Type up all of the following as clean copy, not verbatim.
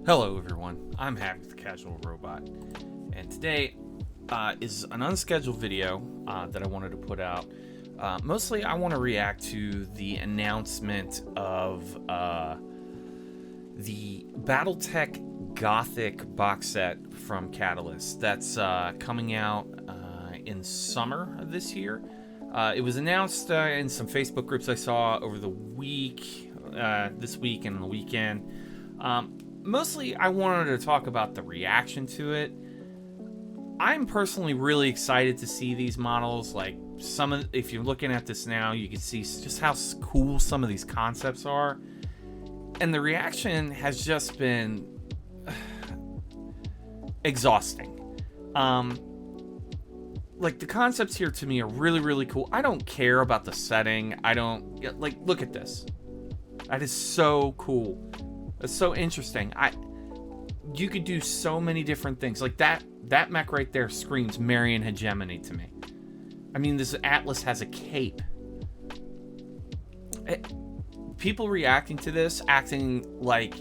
Hello everyone, I'm Happy the Casual Robot, and today is an unscheduled video that I wanted to put out. Mostly I want to react to the announcement of the BattleTech Gothic box set from Catalyst that's coming out in summer of this year. It was announced in some Facebook groups I saw over the week, this week and the weekend. Mostly, I wanted to talk about the reaction to it. I'm personally really excited to see these models. Like if you're looking at this now, you can see just how cool some of these concepts are. And the reaction has just been exhausting. Like the concepts here to me are really, really cool. I don't care about the setting. Look at this. That is so cool. It's so interesting. You could do so many different things. Like that mech right there screams Marian hegemony to me. I mean, this Atlas has a cape. People reacting to this, acting like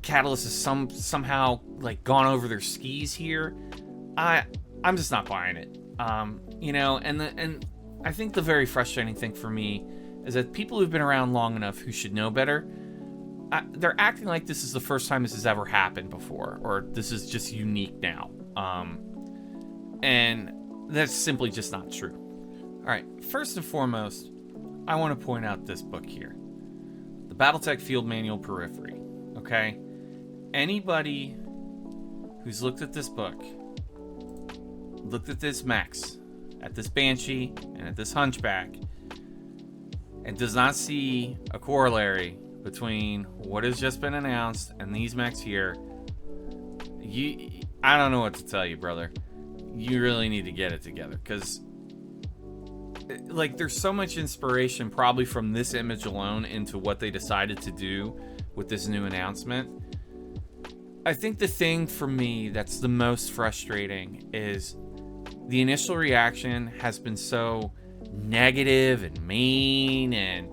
Catalyst is somehow like gone over their skis here. I'm just not buying it. And I think the very frustrating thing for me is that people who've been around long enough who should know better, they're acting like this is the first time this has ever happened before, or this is just unique now. And that's simply just not true. All right, first and foremost, I want to point out this book here, the BattleTech Field Manual Periphery, okay? Anybody who's looked at this book, looked at this mechs, at this Banshee, and at this Hunchback, and does not see a corollary between what has just been announced and these mechs here, I don't know what to tell you, brother. You really need to get it together, because like there's so much inspiration probably from this image alone into what they decided to do with this new announcement. I think the thing for me that's the most frustrating is the initial reaction has been so negative and mean, and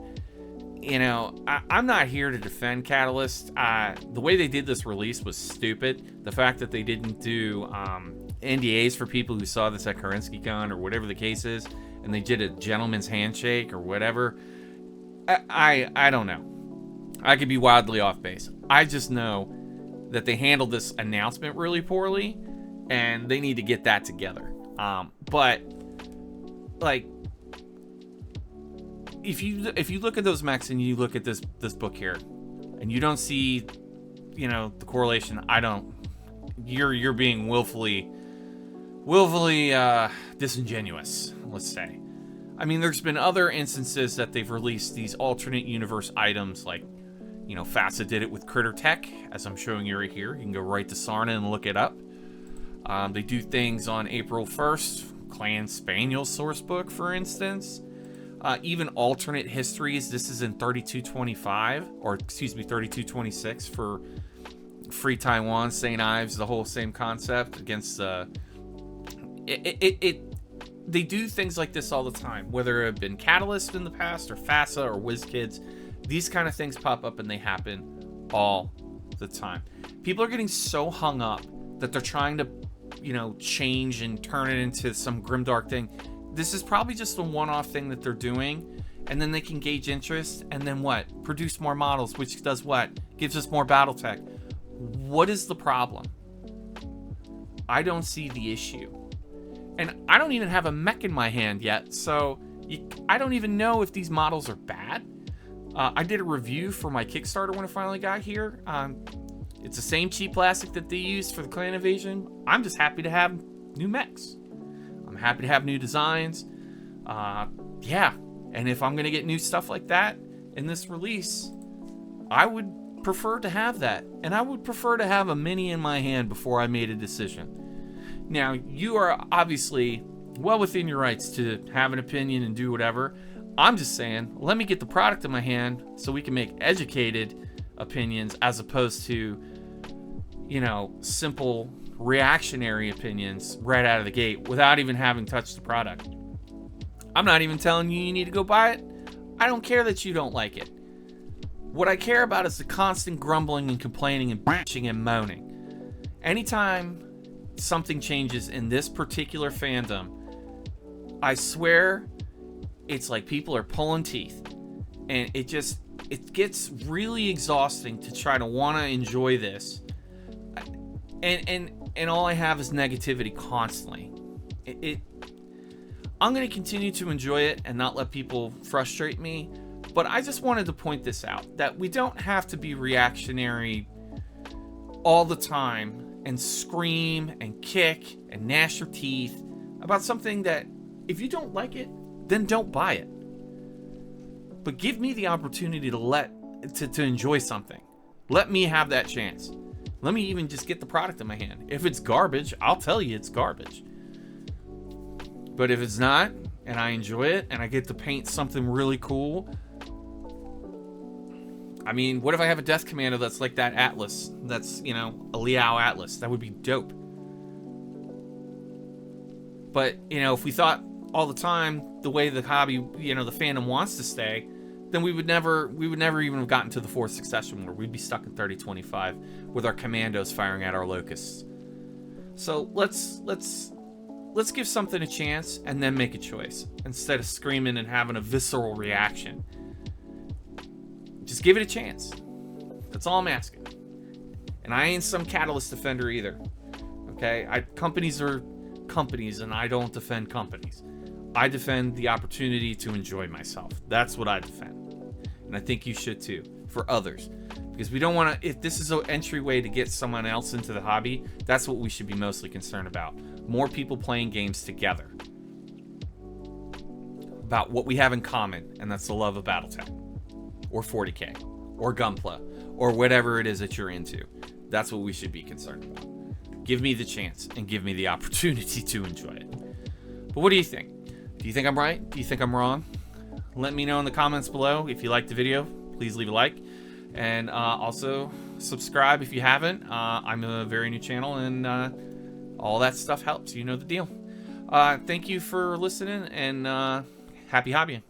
I'm not here to defend Catalyst. The way they did this release was stupid. The fact that they didn't do NDAs for people who saw this at KarinskyCon or whatever the case is, and they did a gentleman's handshake or whatever, I don't know. I could be wildly off base. I just know that they handled this announcement really poorly, and they need to get that together. But like, if you look at those mechs and you look at this book here, and you don't see, the correlation, you're being willfully disingenuous, let's say. I mean, there's been other instances that they've released these alternate universe items, like, FASA did it with Critter Tech, as I'm showing you right here. You can go right to Sarna and look it up. They do things on April 1st, Clan Spaniel sourcebook, for instance. Even alternate histories. This is in 3225, or excuse me, 3226 for Free Taiwan, St. Ives, the whole same concept against they do things like this all the time, whether it have been Catalyst in the past or FASA or WizKids. These kind of things pop up and they happen all the time. People are getting so hung up that they're trying to, change and turn it into some grimdark thing. This is probably just a one-off thing that they're doing, and then they can gauge interest, and then what? Produce more models, which does what? Gives us more BattleTech. What is the problem? I don't see the issue. And I don't even have a mech in my hand yet, so I don't even know if these models are bad. I did a review for my Kickstarter when it finally got here. It's the same cheap plastic that they used for the Clan Invasion. I'm just happy to have new mechs. I'm happy to have new designs. Yeah, and if I'm going to get new stuff like that in this release, I would prefer to have that. And I would prefer to have a mini in my hand before I made a decision. Now, you are obviously well within your rights to have an opinion and do whatever. I'm just saying, let me get the product in my hand so we can make educated opinions as opposed to, simple reactionary opinions right out of the gate without even having touched the product. I'm not even telling you need to go buy it. I don't care that you don't like it. What I care about is the constant grumbling and complaining and bitching and moaning. Anytime something changes in this particular fandom, I swear it's like people are pulling teeth. And it gets really exhausting to try to want to enjoy this. And all I have is negativity constantly. I'm going to continue to enjoy it and not let people frustrate me. But I just wanted to point this out, that we don't have to be reactionary all the time and scream and kick and gnash your teeth about something that, if you don't like it, then don't buy it. But give me the opportunity to enjoy something. Let me have that chance. Let me even just get the product in my hand. If it's garbage, I'll tell you it's garbage. But if it's not, and I enjoy it, and I get to paint something really cool, I mean, what if I have a Death Commando that's like that Atlas? That's, a Liao Atlas. That would be dope. But, if we thought all the time the way the hobby, the fandom wants to stay, then we would never even have gotten to the fourth succession war. We'd be stuck in 3025 with our commandos firing at our locusts. So let's give something a chance and then make a choice, instead of screaming and having a visceral reaction. Just give it a chance. That's all I'm asking. And I ain't some Catalyst defender either. Okay? Companies are companies, and I don't defend companies. I defend the opportunity to enjoy myself. That's what I defend. And I think you should too, for others. Because we don't want to, if this is an entryway to get someone else into the hobby, that's what we should be mostly concerned about. More people playing games together. About what we have in common, and that's the love of BattleTech. Or 40K. Or Gunpla. Or whatever it is that you're into. That's what we should be concerned about. Give me the chance, and give me the opportunity to enjoy it. But what do you think? Do you think I'm right? Do you think I'm wrong? Let me know in the comments below. If you liked the video, please leave a like. And also subscribe if you haven't. I'm a very new channel, and all that stuff helps. You know the deal. Thank you for listening, and happy hobbying.